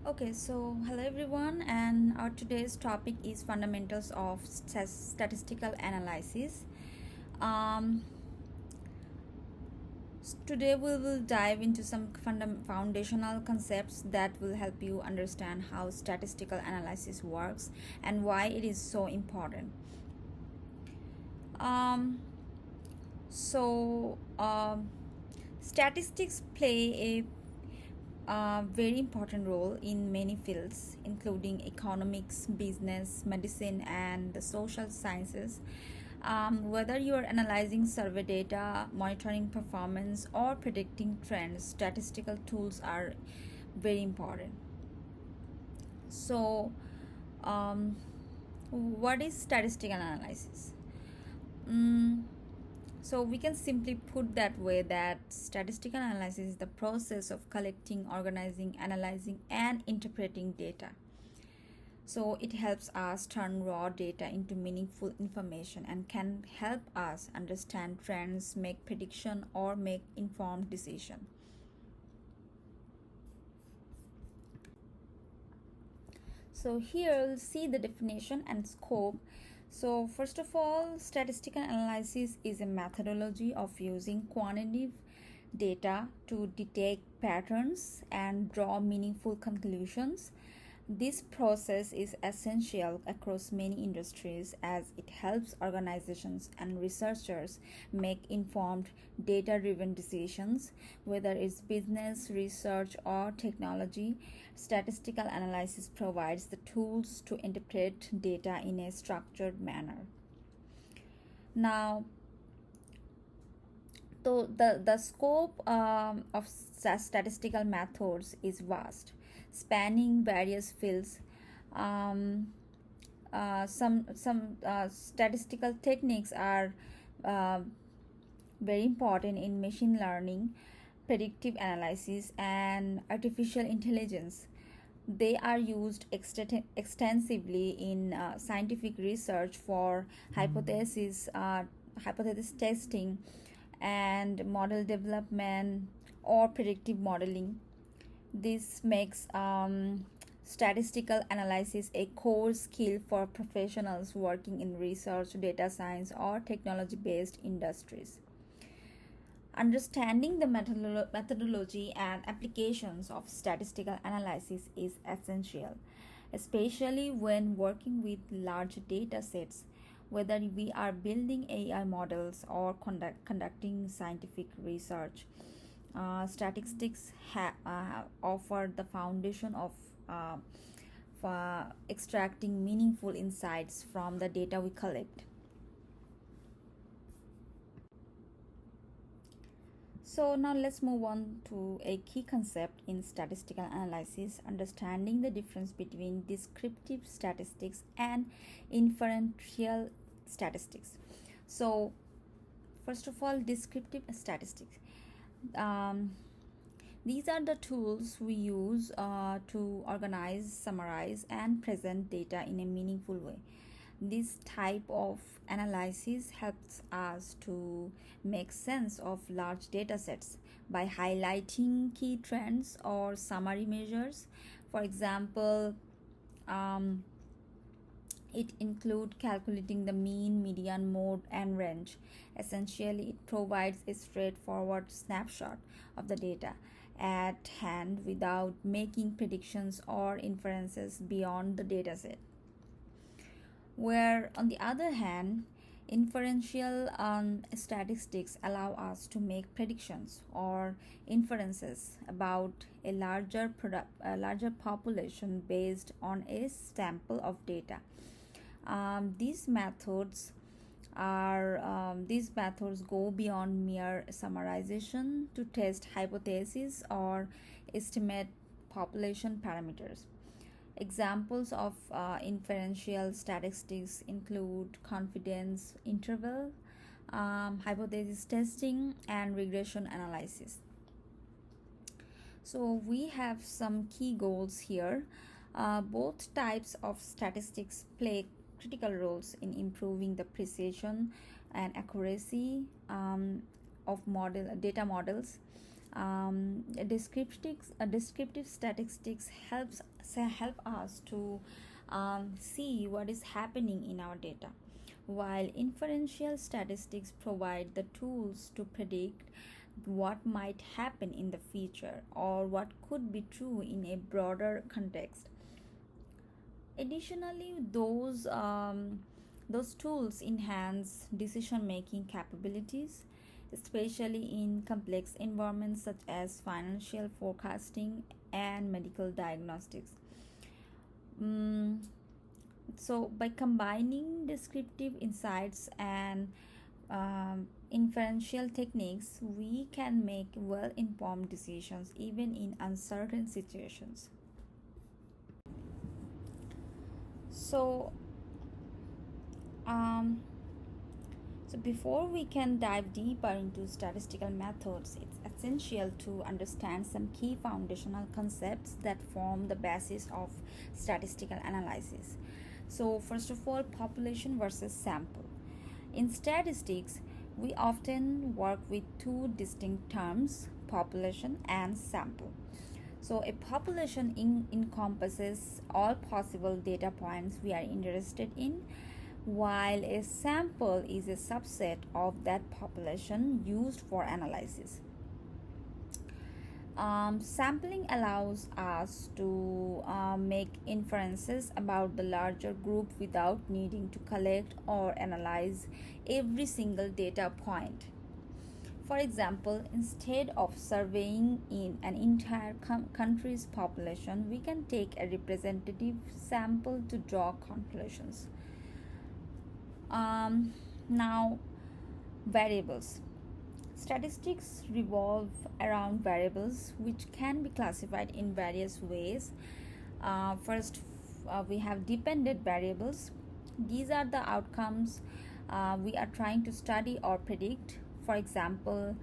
Okay, so hello everyone, and our today's topic is fundamentals of statistical analysis. Um, Today we will dive into some foundational concepts that will help you understand how statistical analysis works and why it is so important. Um, so, Statistics play a very important role in many fields, including economics, business, medicine, and the social sciences. Whether you are analyzing survey data, monitoring performance, or predicting trends, statistical tools are very important. So, um, what is statistical analysis? Mm, so we can simply put that way that statistical analysis is the process of collecting, organizing, analyzing, and interpreting data. So it helps us turn raw data into meaningful information and can help us understand trends, make prediction, or make informed decision. So here we'll see the definition and scope. So first of all, statistical analysis is a methodology of using quantitative data to detect patterns and draw meaningful conclusions. This process is essential across many industries as it helps organizations and researchers make informed, data driven decisions, whether it's business, research, or technology. Statistical analysis provides the tools to interpret data in a structured manner. Now, the scope of statistical methods is vast, spanning various fields. Um, some statistical techniques are uh, very important in machine learning, predictive analysis, and artificial intelligence. They are used extensively in scientific research for hypothesis testing and model development or predictive modeling. This makes statistical analysis a core skill for professionals working in research, data science, or technology based industries. Understanding the methodology and applications of statistical analysis is essential, especially when working with large data sets, whether we are building AI models or conducting scientific research. Statistics offer the foundation of uh, for extracting meaningful insights from the data we collect. So now let's move on to a key concept in statistical analysis, understanding the difference between descriptive statistics and inferential statistics. So first of all, descriptive statistics. Um, these are the tools we use to organize, summarize, and present data in a meaningful way. This type of analysis helps us to make sense of large data sets by highlighting key trends or summary measures. For example, um, it includes calculating the mean, median, mode, and range. Essentially, it provides a straightforward snapshot of the data at hand without making predictions or inferences beyond the dataset. Where, on the other hand, inferential statistics allow us to make predictions or inferences about a larger population based on a sample of data. These methods go beyond mere summarization to test hypotheses or estimate population parameters. Examples of inferential statistics include confidence interval, hypothesis testing, and regression analysis. So we have some key goals here. Both types of statistics play critical roles in improving the precision and accuracy of model data models. Descriptive statistics help us to see what is happening in our data, while inferential statistics provide the tools to predict what might happen in the future or what could be true in a broader context. Additionally, those tools enhance decision making capabilities, especially in complex environments such as financial forecasting and medical diagnostics. Mm, so, by combining descriptive insights and inferential techniques, we can make well informed decisions even in uncertain situations. So, um, so before we can dive deeper into statistical methods, it's essential to understand some key foundational concepts that form the basis of statistical analysis. So, first of all, population versus sample. In statistics, we often work with two distinct terms, population and sample. So, a population encompasses all possible data points we are interested in, while a sample is a subset of that population used for analysis. Sampling allows us to make inferences about the larger group without needing to collect or analyze every single data point. For example, instead of surveying in an entire country's population, we can take a representative sample to draw conclusions. Now, variables. Statistics revolve around variables which can be classified in various ways. First, we have dependent variables. These are the outcomes we are trying to study or predict. For example,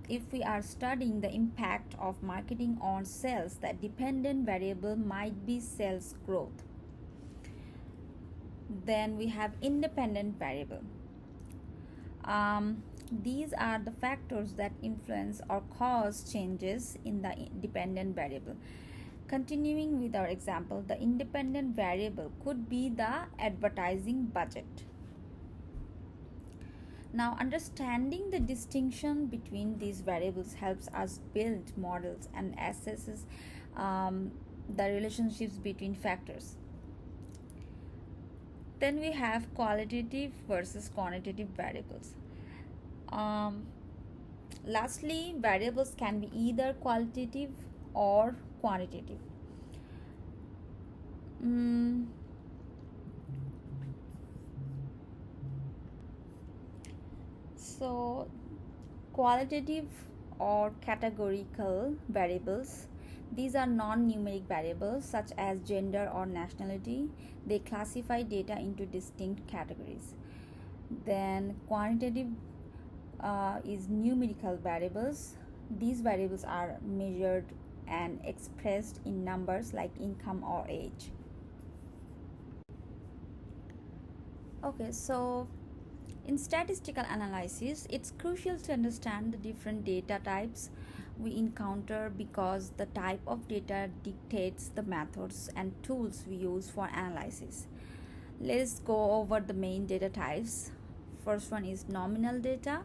if we are studying the impact of marketing on sales, the dependent variable might be sales growth. Then we have independent variable. These are the factors that influence or cause changes in the dependent variable. Continuing with our example, the independent variable could be the advertising budget. Now, understanding the distinction between these variables helps us build models and assesses the relationships between factors. Then we have qualitative versus quantitative variables. Lastly, variables can be either qualitative or quantitative. So, qualitative or categorical variables, these are non-numeric variables such as gender or nationality. They classify data into distinct categories. Then quantitative is numerical variables. These variables are measured and expressed in numbers like income or age. Okay, so in statistical analysis, it's crucial to understand the different data types we encounter because the type of data dictates the methods and tools we use for analysis. Let's go over the main data types. First one is nominal data,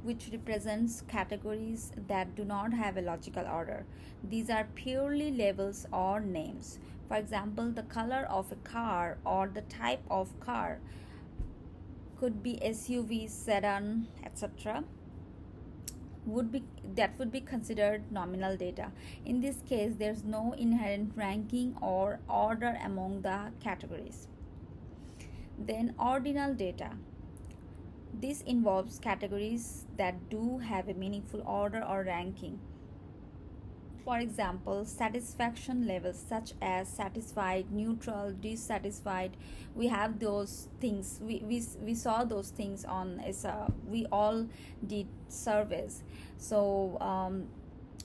which represents categories that do not have a logical order. These are purely labels or names. For example, the color of a car or the type of car could be SUV, sedan, etc. would be considered nominal data. In this case, there's no inherent ranking or order among the categories. Then ordinal data. This involves categories that do have a meaningful order or ranking. For example, satisfaction levels such as satisfied, neutral, dissatisfied. We have those things. We saw those things on we all did surveys. So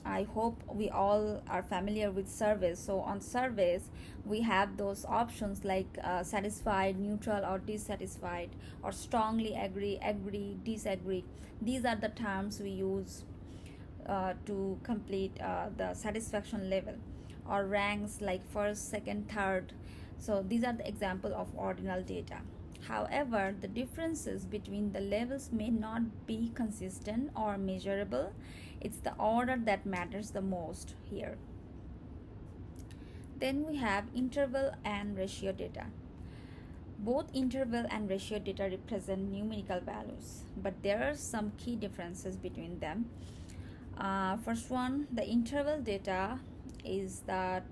I hope we all are familiar with surveys. So on surveys, we have those options like satisfied, neutral, or dissatisfied, or strongly agree, disagree. These are the terms we use to complete the satisfaction level, or ranks like first, second, third. So these are the example of ordinal data. However, the differences between the levels may not be consistent or measurable. It's the order that matters the most here. Then we have interval and ratio data. Both interval and ratio data represent numerical values, but there are some key differences between them. First one, the interval data is that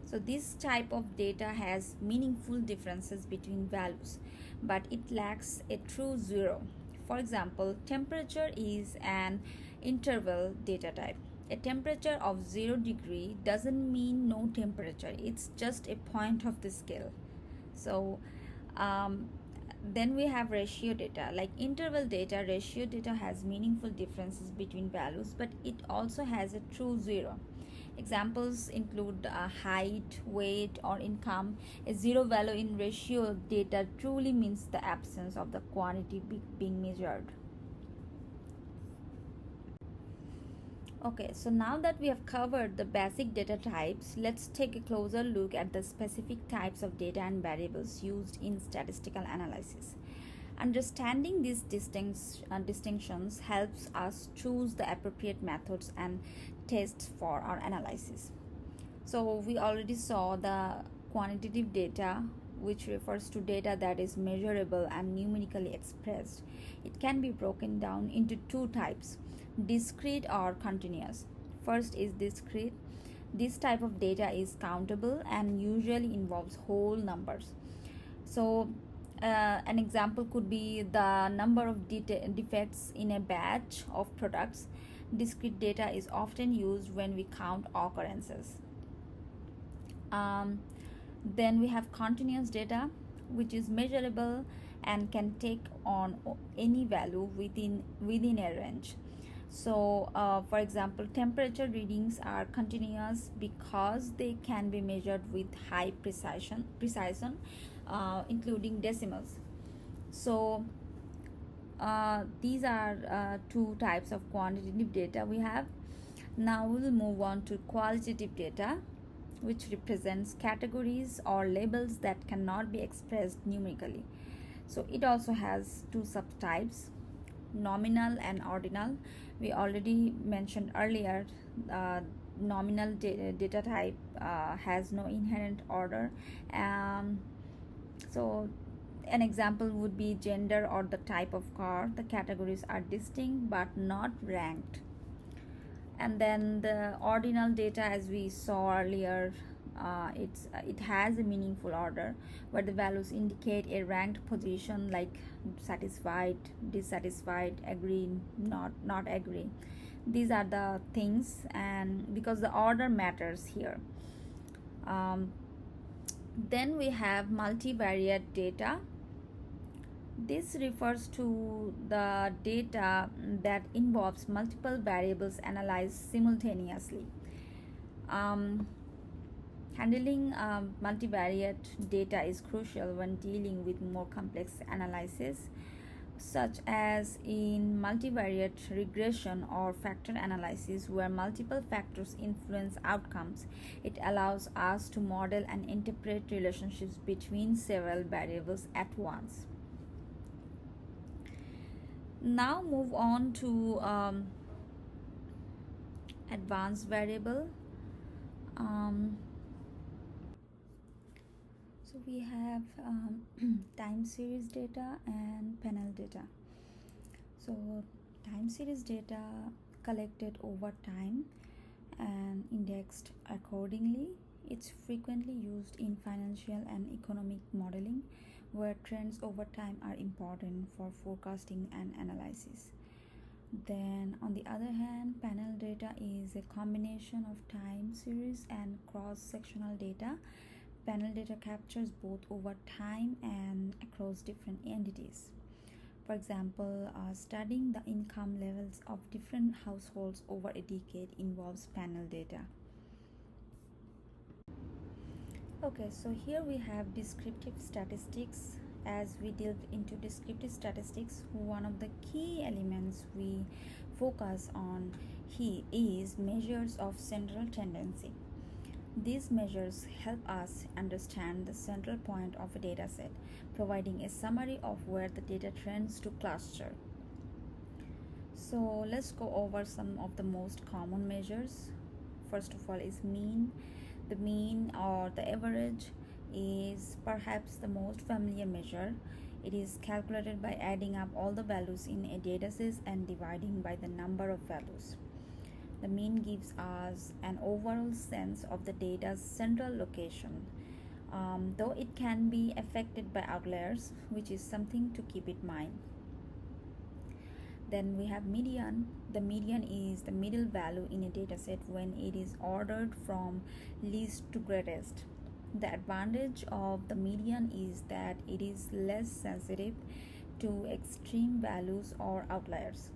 so this type of data has meaningful differences between values, but it lacks a true zero. For example, temperature is an interval data type. A temperature of 0 degree doesn't mean no temperature, it's just a point of the scale. So then we have ratio data. Like interval data, ratio data has meaningful differences between values, but it also has a true zero. Examples include height, weight, or income. A zero value in ratio data truly means the absence of the quantity being measured. Okay, so now that we have covered the basic data types, let's take a closer look at the specific types of data and variables used in statistical analysis. Understanding these distinctions helps us choose the appropriate methods and tests for our analysis. So we already saw the quantitative data, which refers to data that is measurable and numerically expressed. It can be broken down into two types: discrete or continuous. First is discrete. This type of data is countable and usually involves whole numbers. So an example could be the number of defects in a batch of products. Discrete data is often used when we count occurrences. Then we have continuous data, which is measurable and can take on any value within a range. So for example, temperature readings are continuous because they can be measured with high precision, including decimals. So these are two types of quantitative data we have. Now we will move on to qualitative data, which represents categories or labels that cannot be expressed numerically. So it also has two subtypes, nominal and ordinal. We already mentioned earlier, nominal data type has no inherent order. So an example would be gender or the type of car. The categories are distinct but not ranked. And then the ordinal data, as we saw earlier, it has a meaningful order where the values indicate a ranked position, like satisfied, dissatisfied, agree, not agree. These are the things, and because the order matters here. Then we have multivariate data. This refers to the data that involves multiple variables analyzed simultaneously. Handling multivariate data is crucial when dealing with more complex analysis, such as in multivariate regression or factor analysis, where multiple factors influence outcomes. It allows us to model and interpret relationships between several variables at once. Now move on to advanced variable. So we have time series data and panel data. So time series data collected over time and indexed accordingly. It's frequently used in financial and economic modeling, where trends over time are important for forecasting and analysis. Then on the other hand, panel data is a combination of time series and cross-sectional data. Panel data captures both over time and across different entities. For example, studying the income levels of different households over a decade involves panel data. Okay, so here we have descriptive statistics. As we delve into descriptive statistics, one of the key elements we focus on is measures of central tendency. These measures help us understand the central point of a dataset, providing a summary of where the data trends to cluster. So let's go over some of the most common measures. First of all is mean. The mean or the average is perhaps the most familiar measure. It is calculated by adding up all the values in a dataset and dividing by the number of values. The mean gives us an overall sense of the data's central location, though it can be affected by outliers, which is something to keep in mind. Then we have median. The median is the middle value in a dataset when it is ordered from least to greatest. The advantage of the median is that it is less sensitive to extreme values or outliers.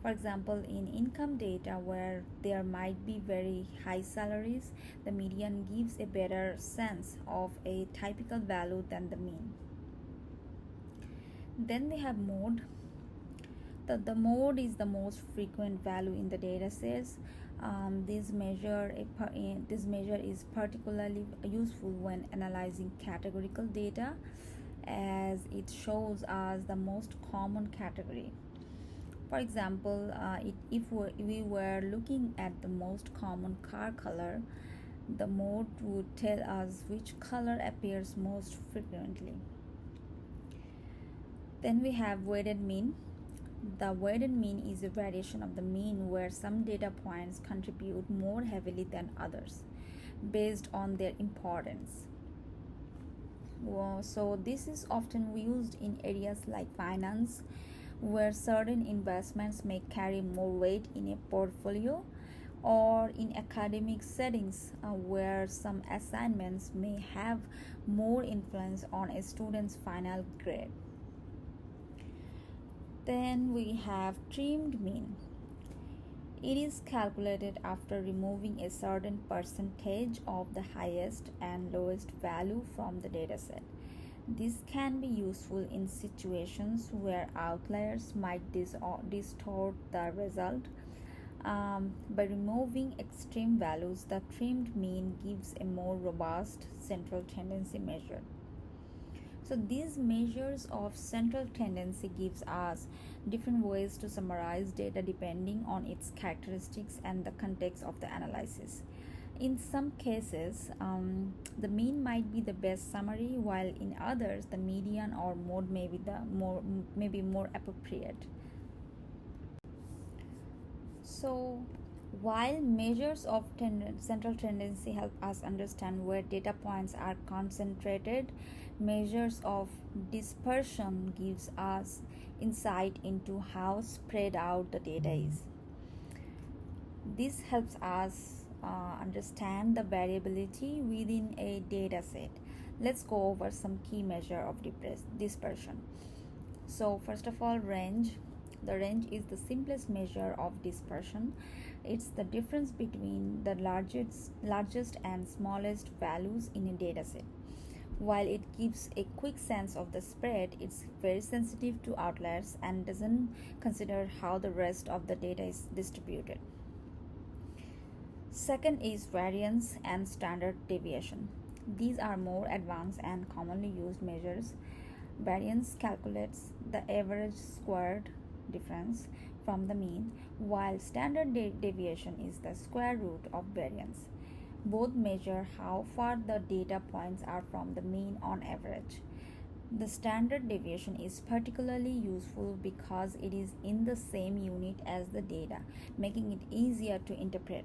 For example, in income data where there might be very high salaries, the median gives a better sense of a typical value than the mean. Then we have mode. The mode is the most frequent value in the data sets. This measure is particularly useful when analyzing categorical data, as it shows us the most common category. For example, if we were looking at the most common car color, the mode would tell us which color appears most frequently. Then we have weighted mean. The weighted mean is a variation of the mean where some data points contribute more heavily than others based on their importance. So this is often used in areas like finance, where certain investments may carry more weight in a portfolio, or in academic settings where some assignments may have more influence on a student's final grade. Then we have trimmed mean. It is calculated after removing a certain percentage of the highest and lowest value from the dataset. This can be useful in situations where outliers might distort the result. By removing extreme values, the trimmed mean gives a more robust central tendency measure. So these measures of central tendency gives us different ways to summarize data depending on its characteristics and the context of the analysis. In some cases, the mean might be the best summary, while in others, the median or mode may be more appropriate. So, while measures of central tendency help us understand where data points are concentrated, measures of dispersion gives us insight into how spread out the data is. This helps us understand the variability within a data set. Let's go over some key measure of dispersion. So first of all, range. The range is the simplest measure of dispersion. It's the difference between the largest and smallest values in a data set. While it gives a quick sense of the spread, it's very sensitive to outliers and doesn't consider how the rest of the data is distributed. Second is variance and standard deviation. These are more advanced and commonly used measures. Variance calculates the average squared difference from the mean, while standard deviation is the square root of variance. Both measure how far the data points are from the mean on average. The standard deviation is particularly useful because it is in the same unit as the data, making it easier to interpret.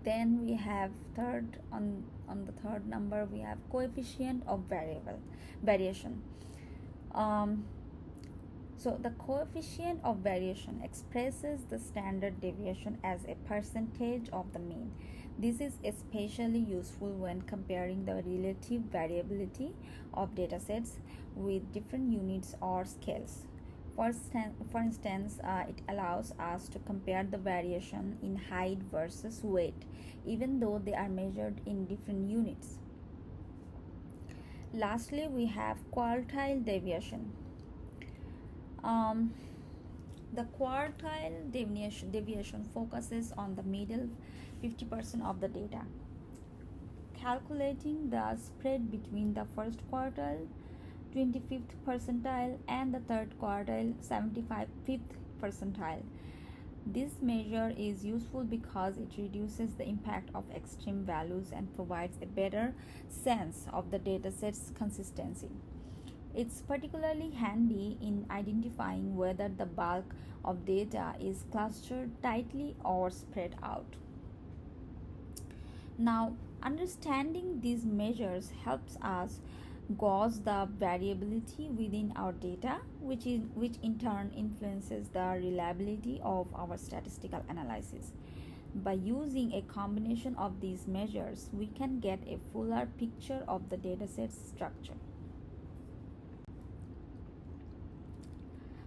Then we have on the third number we have coefficient of variation. So the coefficient of variation expresses the standard deviation as a percentage of the mean. This is especially useful when comparing the relative variability of datasets with different units or scales. For instance, it allows us to compare the variation in height versus weight, even though they are measured in different units. Lastly, we have quartile deviation. The quartile deviation focuses on the middle 50% of the data, calculating the spread between the first quartile 25th percentile and the third quartile 75th percentile. This measure is useful because it reduces the impact of extreme values and provides a better sense of the dataset's consistency. It's particularly handy in identifying whether the bulk of data is clustered tightly or spread out. Now, understanding these measures helps us gauge the variability within our data, which in turn influences the reliability of our statistical analysis. By using a combination of these measures, we can get a fuller picture of the dataset's structure.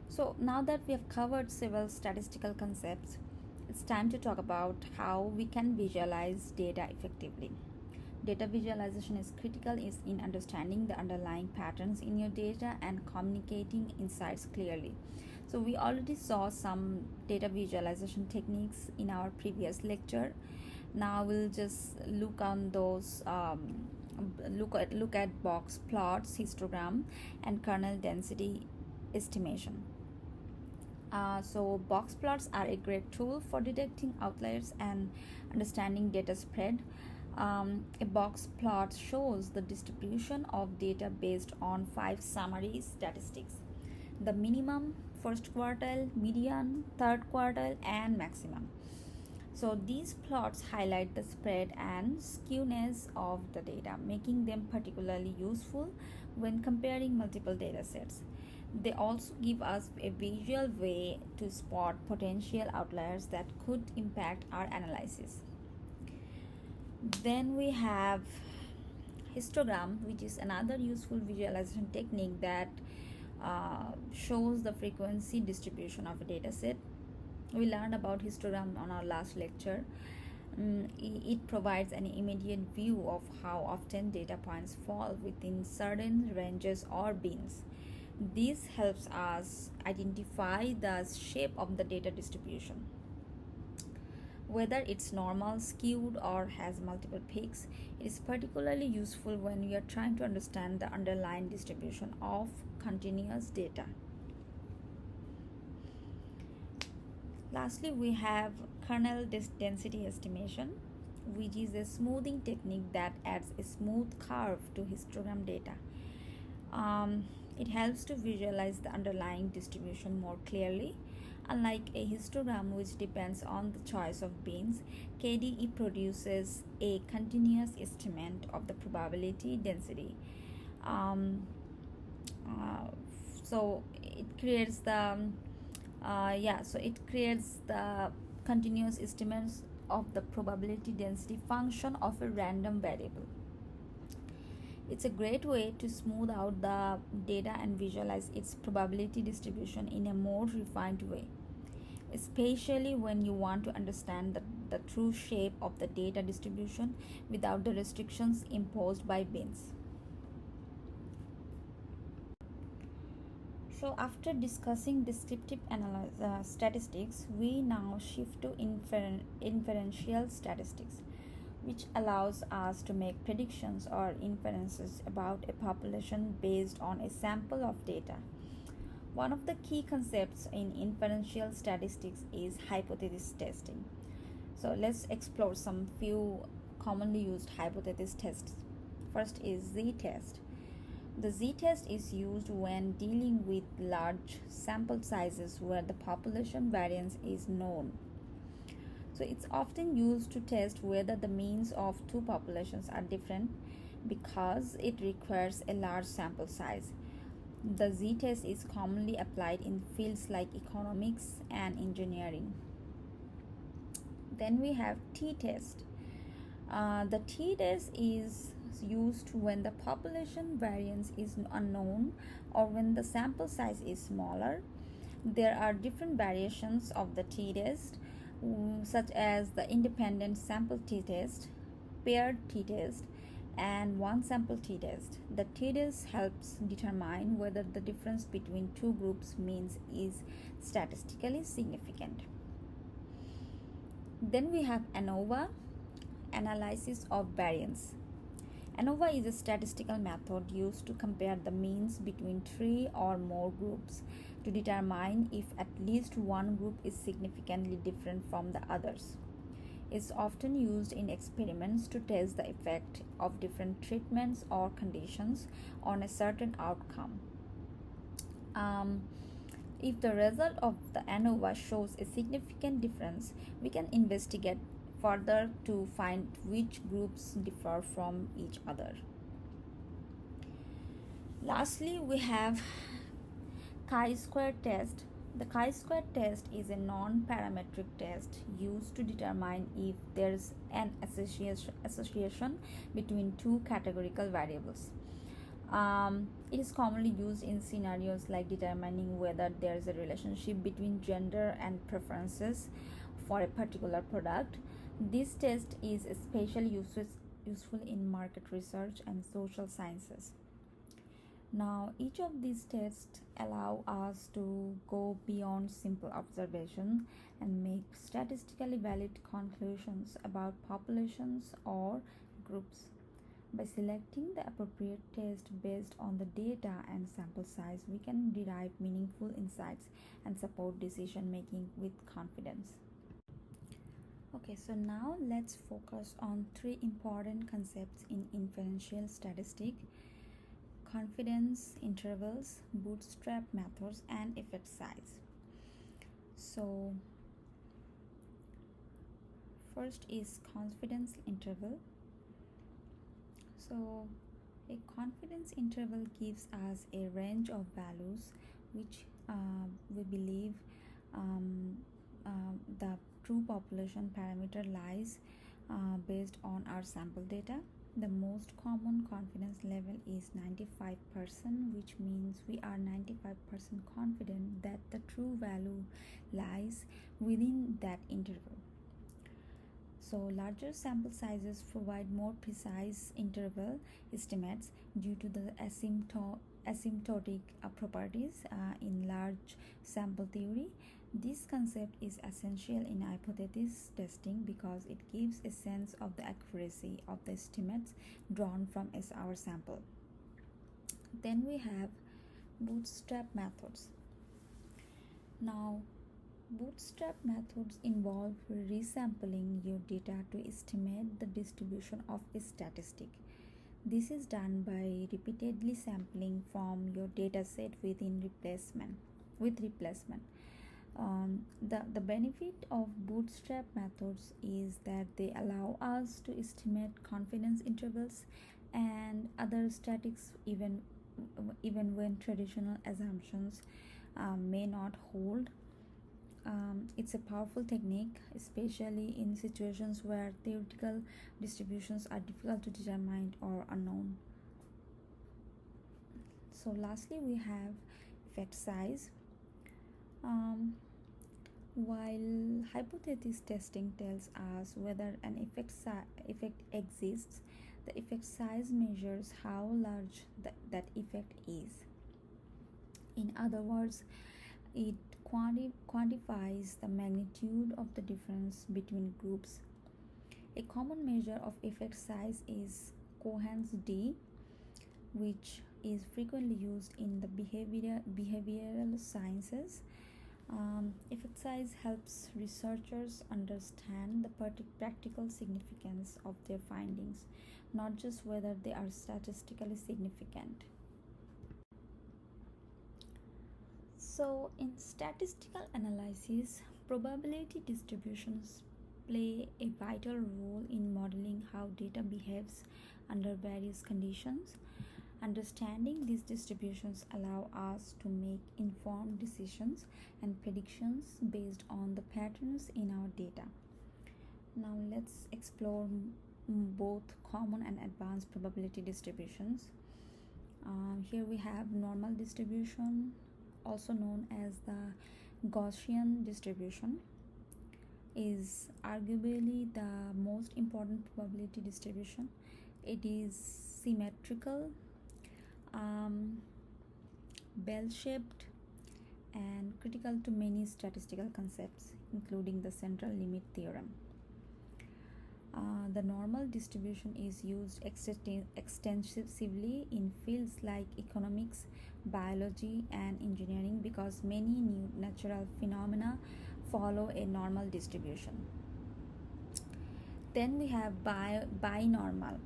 So, now that we have covered several statistical concepts, it's time to talk about how we can visualize data effectively. Data visualization is critical in understanding the underlying patterns in your data and communicating insights clearly. So we already saw some data visualization techniques in our previous lecture. Now we'll just look on those look at box plots, histogram, and kernel density estimation. So box plots are a great tool for detecting outliers and understanding data spread. A box plot shows the distribution of data based on 5 summary statistics: the minimum, first quartile, median, third quartile, and maximum. So these plots highlight the spread and skewness of the data, making them particularly useful when comparing multiple data sets. They also give us a visual way to spot potential outliers that could impact our analysis. Then we have histogram, which is another useful visualization technique that shows the frequency distribution of a data set. We learned about histogram on our last lecture. It provides an immediate view of how often data points fall within certain ranges or bins. This helps us identify the shape of the data distribution, whether it's normal, skewed, or has multiple peaks. It is particularly useful when we are trying to understand the underlying distribution of continuous data. Lastly, we have kernel density estimation, which is a smoothing technique that adds a smooth curve to histogram data. It helps to visualize the underlying distribution more clearly. Unlike a histogram, which depends on the choice of bins, KDE produces a continuous estimate of the probability density. So it creates the continuous estimates of the probability density function of a random variable. It's a great way to smooth out the data and visualize its probability distribution in a more refined way, especially when you want to understand the true shape of the data distribution without the restrictions imposed by bins. So after discussing descriptive statistics, we now shift to inferential statistics, which allows us to make predictions or inferences about a population based on a sample of data. One of the key concepts in inferential statistics is hypothesis testing. So let's explore some few commonly used hypothesis tests. First is z-test. The z-test is used when dealing with large sample sizes where the population variance is known. So it's often used to test whether the means of two populations are different because it requires a large sample size. The z-test is commonly applied in fields like economics and engineering. Then we have t-test. The t-test is used when the population variance is unknown or when the sample size is smaller. There are different variations of the t-test, such as the independent sample t-test, paired t-test, and one sample t-test. The t-test helps determine whether the difference between two groups means is statistically significant. Then we have ANOVA, analysis of variance. ANOVA is a statistical method used to compare the means between three or more groups to determine if at least one group is significantly different from the others. It's often used in experiments to test the effect of different treatments or conditions on a certain outcome. If the result of the ANOVA shows a significant difference, we can investigate further to find which groups differ from each other. Lastly, we have chi-square test. The chi-square test is a non-parametric test used to determine if there is an association between two categorical variables. It is commonly used in scenarios like determining whether there is a relationship between gender and preferences for a particular product. This test is especially useful in market research and social sciences. Now, each of these tests allow us to go beyond simple observation and make statistically valid conclusions about populations or groups. By selecting the appropriate test based on the data and sample size, we can derive meaningful insights and support decision making with confidence. Okay, so now let's focus on three important concepts in inferential statistics: confidence intervals, bootstrap methods, and effect size. So, first is confidence interval. So, a confidence interval gives us a range of values which we believe the true population parameter lies based on our sample data. The most common confidence level is 95%, which means we are 95% confident that the true value lies within that interval. So, larger sample sizes provide more precise interval estimates due to the asymptotic properties in large sample theory. This concept is essential in hypothesis testing because it gives a sense of the accuracy of the estimates drawn from our sample. Then we have bootstrap methods. Now, bootstrap methods involve resampling your data to estimate the distribution of a statistic. This is done by repeatedly sampling from your dataset with replacement. The benefit of bootstrap methods is that they allow us to estimate confidence intervals and other statistics even when traditional assumptions may not hold. It's a powerful technique, especially in situations where theoretical distributions are difficult to determine or unknown. So, lastly, we have effect size. While hypothesis testing tells us whether an effect exists, the effect size measures how large that effect is. In other words, it quantifies the magnitude of the difference between groups. A common measure of effect size is Cohen's d, which is frequently used in the behavioral sciences. Effect size helps researchers understand the practical significance of their findings, not just whether they are statistically significant. So, in statistical analysis, probability distributions play a vital role in modeling how data behaves under various conditions. Understanding these distributions allow us to make informed decisions and predictions based on the patterns in our data. Now let's explore both common and advanced probability distributions. Here we have normal distribution, also known as the Gaussian distribution, is arguably the most important probability distribution. It is symmetrical, um, bell-shaped, and critical to many statistical concepts, including the central limit theorem. The normal distribution is used extensively in fields like economics, biology, and engineering because many new natural phenomena follow a normal distribution. Then we have binomial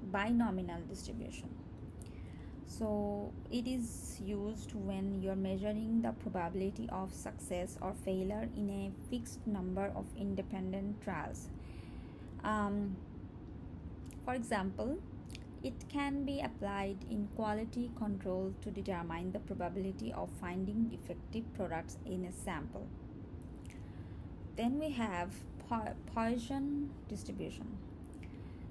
distribution. So it is used when you're measuring the probability of success or failure in a fixed number of independent trials. For example, it can be applied in quality control to determine the probability of finding defective products in a sample. Then we have Poisson distribution.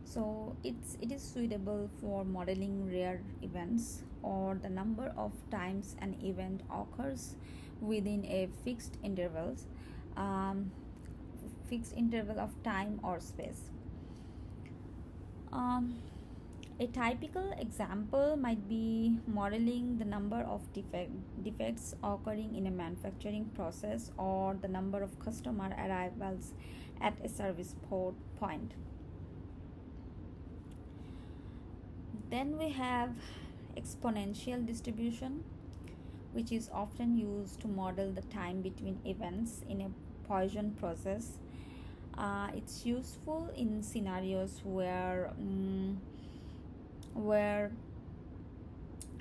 So it is suitable for modeling rare events or the number of times an event occurs within a fixed interval of time or space. A typical example might be modeling the number of defects occurring in a manufacturing process or the number of customer arrivals at a service point. Then we have exponential distribution, which is often used to model the time between events in a Poisson process. It's useful in scenarios where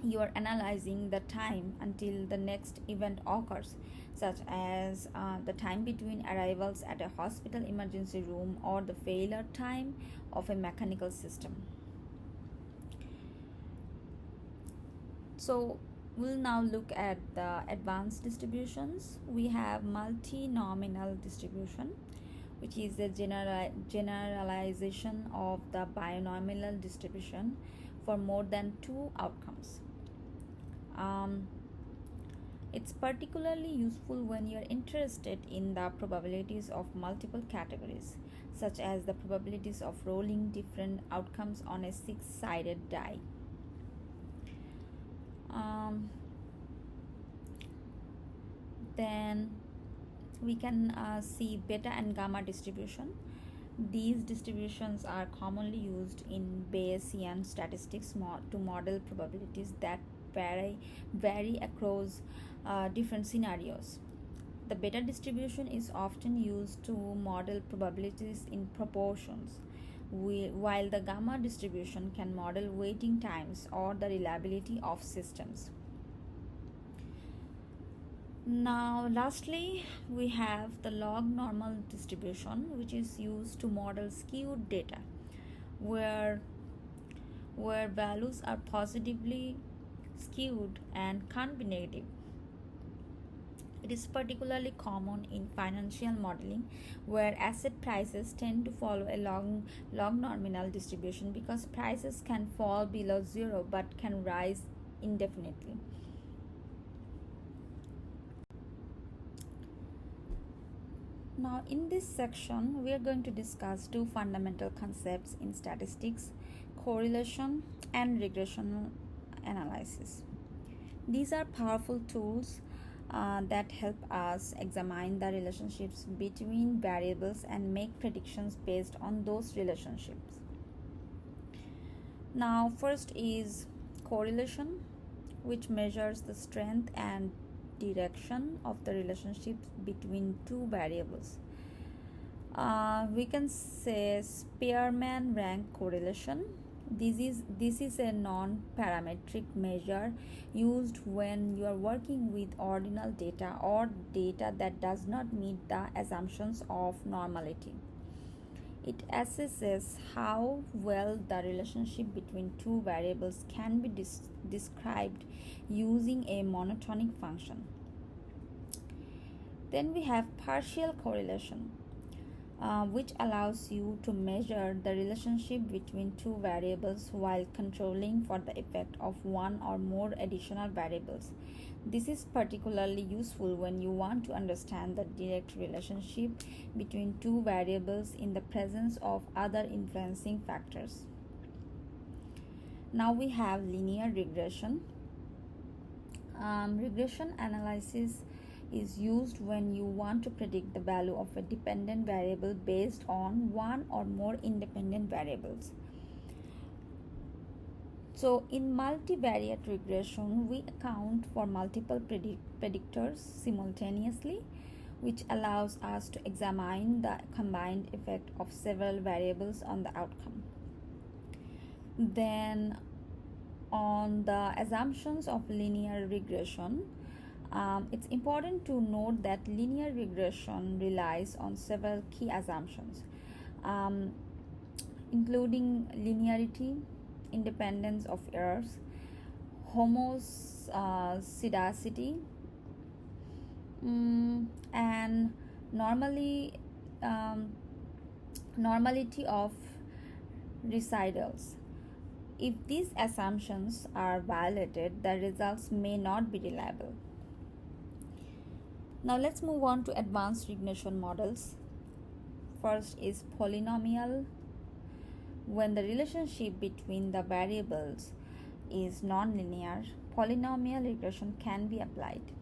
you are analyzing the time until the next event occurs, such as the time between arrivals at a hospital emergency room or the failure time of a mechanical system. So we'll now look at the advanced distributions. We have multi-nominal distribution, which is a generalization of the binomial distribution for more than two outcomes. It's particularly useful when you're interested in the probabilities of multiple categories, such as the probabilities of rolling different outcomes on a six-sided die. Then we can see beta and gamma distribution. These distributions are commonly used in Bayesian statistics to model probabilities that vary across different scenarios. The beta distribution is often used to model probabilities in proportions, while the gamma distribution can model waiting times or the reliability of systems. Now, lastly, we have the log normal distribution, which is used to model skewed data, where values are positively skewed and can't be negative. It is particularly common in financial modeling, where asset prices tend to follow a log nominal distribution because prices can fall below zero but can rise indefinitely. Now, in this section, we are going to discuss two fundamental concepts in statistics: correlation and regression analysis. These are powerful tools that help us examine the relationships between variables and make predictions based on those relationships. Now, first is correlation, which measures the strength and direction of the relationships between two variables. We can say Spearman rank correlation. This is a non-parametric measure used when you are working with ordinal data or data that does not meet the assumptions of normality. It assesses how well the relationship between two variables can be described using a monotonic function. Then we have partial correlation, which allows you to measure the relationship between two variables while controlling for the effect of one or more additional variables. This is particularly useful when you want to understand the direct relationship between two variables in the presence of other influencing factors. Now we have linear regression. Regression analysis is used when you want to predict the value of a dependent variable based on one or more independent variables. So, in multivariate regression, we account for multiple predictors simultaneously, which allows us to examine the combined effect of several variables on the outcome. Then, on the assumptions of linear regression, it's important to note that linear regression relies on several key assumptions, um, including linearity, independence of errors, homoscedasticity, and normally normality of residuals. If these assumptions are violated, the results may not be reliable. Now let's move on to advanced regression models. First is polynomial. When the relationship between the variables is nonlinear, polynomial regression can be applied.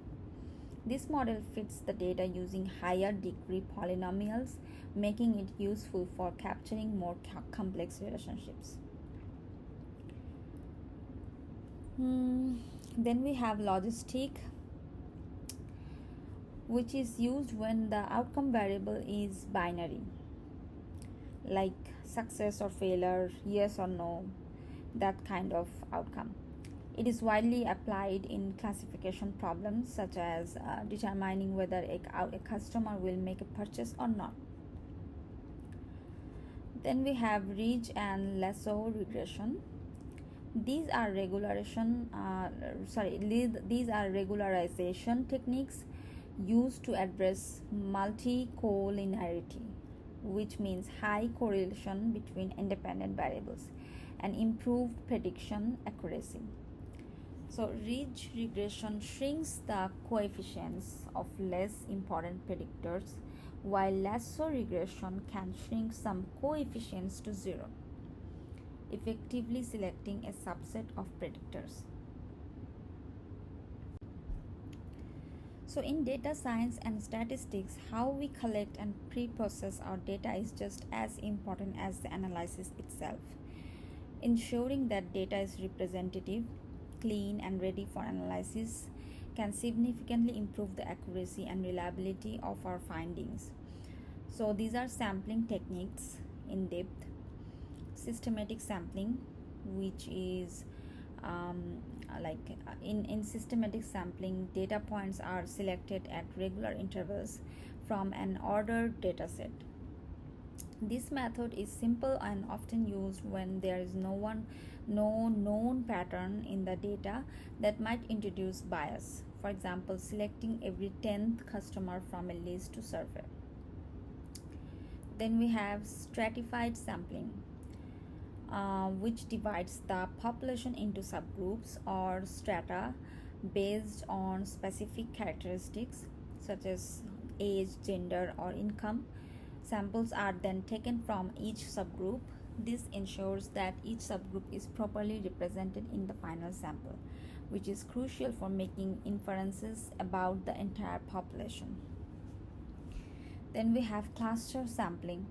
This model fits the data using higher degree polynomials, making it useful for capturing more complex relationships. Then we have logistic, which is used when the outcome variable is binary, like success or failure, yes or no, that kind of outcome. It is widely applied in classification problems such as determining whether a customer will make a purchase or not. Then we have ridge and lasso regression. These are regularization techniques used to address multicollinearity, which means high correlation between independent variables, and improved prediction accuracy. So, ridge regression shrinks the coefficients of less important predictors, while lasso regression can shrink some coefficients to zero, effectively selecting a subset of predictors. So, in data science and statistics, how we collect and pre-process our data is just as important as the analysis itself. Ensuring that data is representative, clean, and ready for analysis can significantly improve the accuracy and reliability of our findings. So, these are sampling techniques in depth, systematic sampling, which is in systematic sampling, data points are selected at regular intervals from an ordered data set. This method is simple and often used when there is no known pattern in the data that might introduce bias. For example, selecting every 10th customer from a list to survey. Then we have stratified sampling, which divides the population into subgroups or strata based on specific characteristics such as age, gender, or income. Samples are then taken from each subgroup. This ensures that each subgroup is properly represented in the final sample, which is crucial for making inferences about the entire population. Then we have cluster sampling.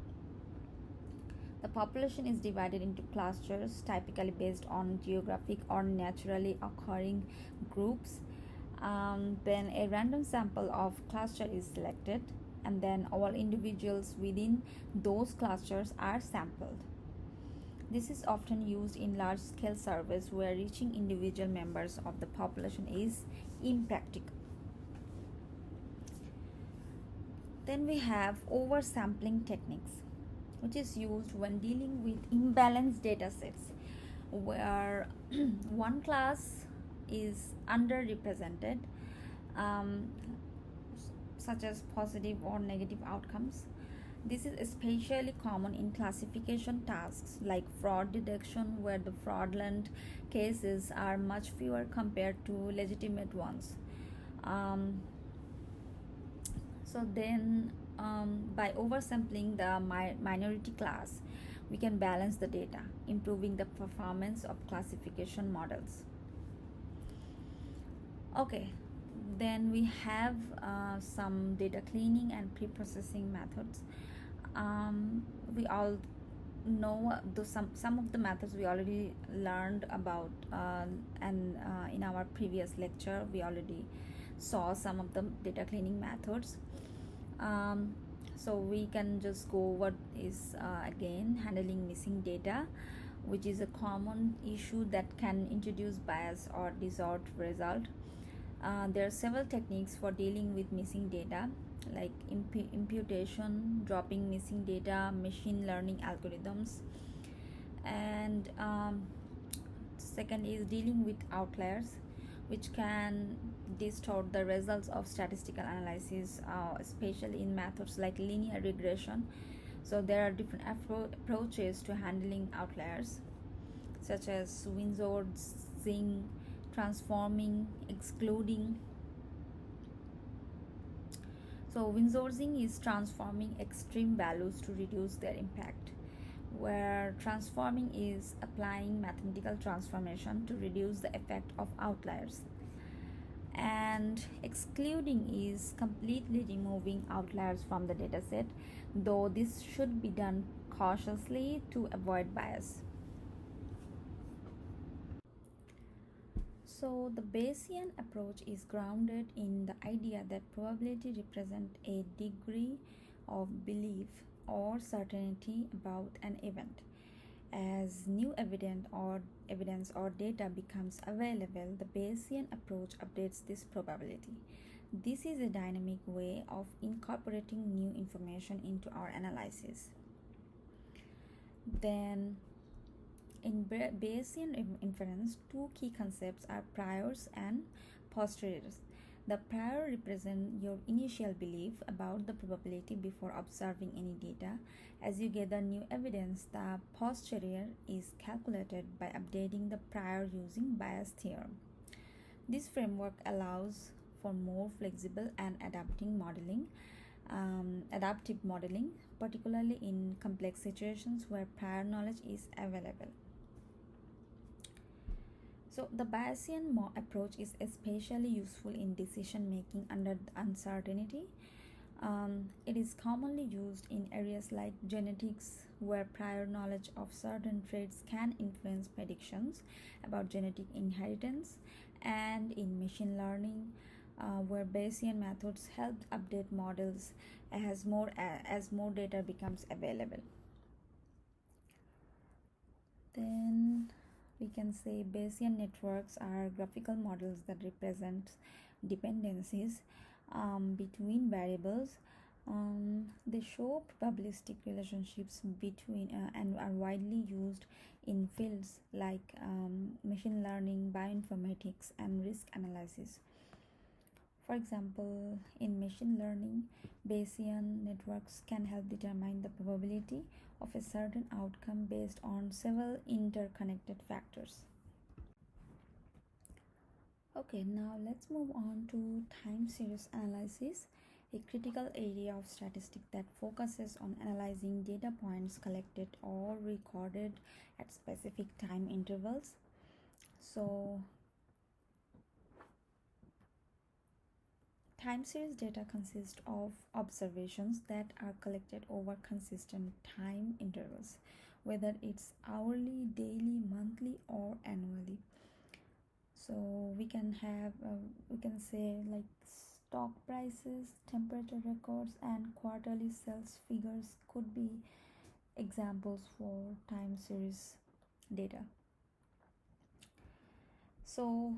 The population is divided into clusters, typically based on geographic or naturally occurring groups. Then a random sample of cluster is selected, and then all individuals within those clusters are sampled. This is often used in large-scale surveys where reaching individual members of the population is impractical. Then we have oversampling techniques, which is used when dealing with imbalanced data sets where one class is underrepresented, such as positive or negative outcomes. This is especially common in classification tasks like fraud detection, where the fraudulent cases are much fewer compared to legitimate ones. By oversampling the minority class, we can balance the data, improving the performance of classification models. Okay, then we have some data cleaning and pre-processing methods. We all know some of the methods we already learned about, and in our previous lecture we already saw some of the data cleaning methods. So we can just go what is again handling missing data, which is a common issue that can introduce bias or distort result. There are several techniques for dealing with missing data, like imputation, dropping missing data, machine learning algorithms, and second is dealing with outliers, which can distort the results of statistical analysis, especially in methods like linear regression. So there are different approaches to handling outliers, such as windsourcing, transforming, excluding. So windsourcing is transforming extreme values to reduce their impact, where transforming is applying mathematical transformation to reduce the effect of outliers. And excluding is completely removing outliers from the dataset, though this should be done cautiously to avoid bias. So the Bayesian approach is grounded in the idea that probability represents a degree of belief or certainty about an event. As new evidence or data becomes available, the Bayesian approach updates this probability. This is a dynamic way of incorporating new information into our analysis. Then in Bayesian inference, two key concepts are priors and posteriors. The prior represent your initial belief about the probability before observing any data. As you gather new evidence, the posterior is calculated by updating the prior using Bayes' theorem. This framework allows for more flexible and adaptive modeling, particularly in complex situations where prior knowledge is available. So the Bayesian approach is especially useful in decision making under uncertainty. It is commonly used in areas like genetics, where prior knowledge of certain traits can influence predictions about genetic inheritance, and in machine learning, where Bayesian methods help update models as more data becomes available. Then we can say Bayesian networks are graphical models that represent dependencies between variables. They show probabilistic relationships between and are widely used in fields like machine learning, bioinformatics, and risk analysis. For example, in machine learning, Bayesian networks can help determine the probability of a certain outcome based on several interconnected factors. Okay, now let's move on to time series analysis, a critical area of statistics that focuses on analyzing data points collected or recorded at specific time intervals. So time series data consists of observations that are collected over consistent time intervals, whether it's hourly, daily, monthly, or annually. So we can say like stock prices, temperature records, and quarterly sales figures could be examples for time series data. So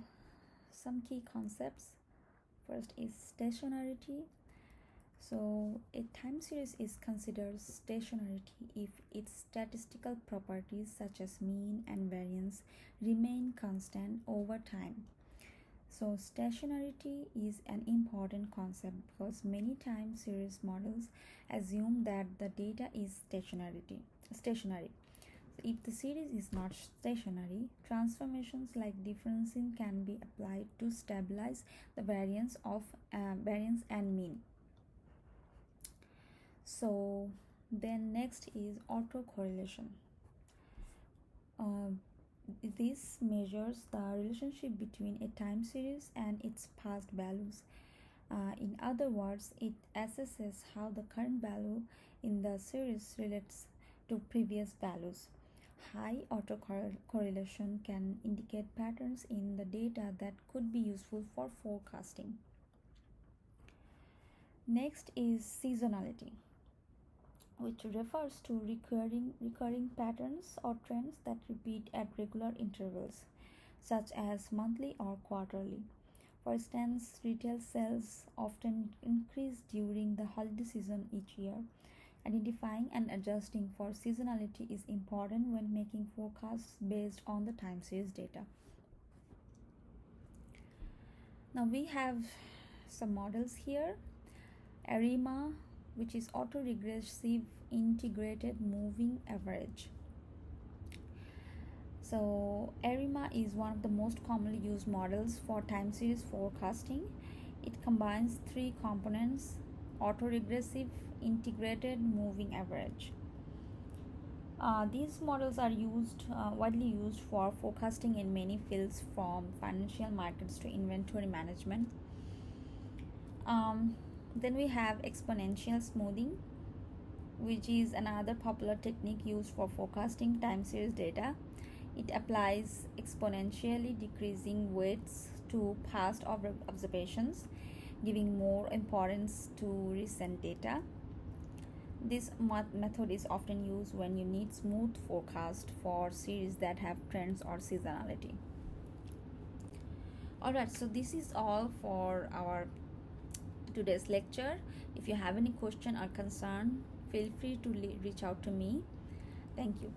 some key concepts. First is stationarity. So a time series is considered stationarity if its statistical properties such as mean and variance remain constant over time. So stationarity is an important concept because many time series models assume that the data is stationary. If the series is not stationary, transformations like differencing can be applied to stabilize the variance and mean. So Then next is autocorrelation. Uh, this measures the relationship between a time series and its past values. In other words, it assesses how the current value in the series relates to previous values. High autocorrelation can indicate patterns in the data that could be useful for forecasting. Next is seasonality, which refers to recurring patterns or trends that repeat at regular intervals, such as monthly or quarterly. For instance, retail sales often increase during the holiday season each year. Identifying and adjusting for seasonality is important when making forecasts based on the time series data. Now we have some models here. ARIMA, which is autoregressive integrated moving average. So ARIMA is one of the most commonly used models for time series forecasting. It combines three components: autoregressive, integrated, moving average. These models are widely used for forecasting in many fields, from financial markets to inventory management. Then we have exponential smoothing, which is another popular technique used for forecasting time series data. It applies exponentially decreasing weights to past observations, giving more importance to recent data. This method is often used when you need smooth forecast for series that have trends or seasonality. Alright, so this is all for our today's lecture. If you have any question or concern, feel free to reach out to me. Thank you.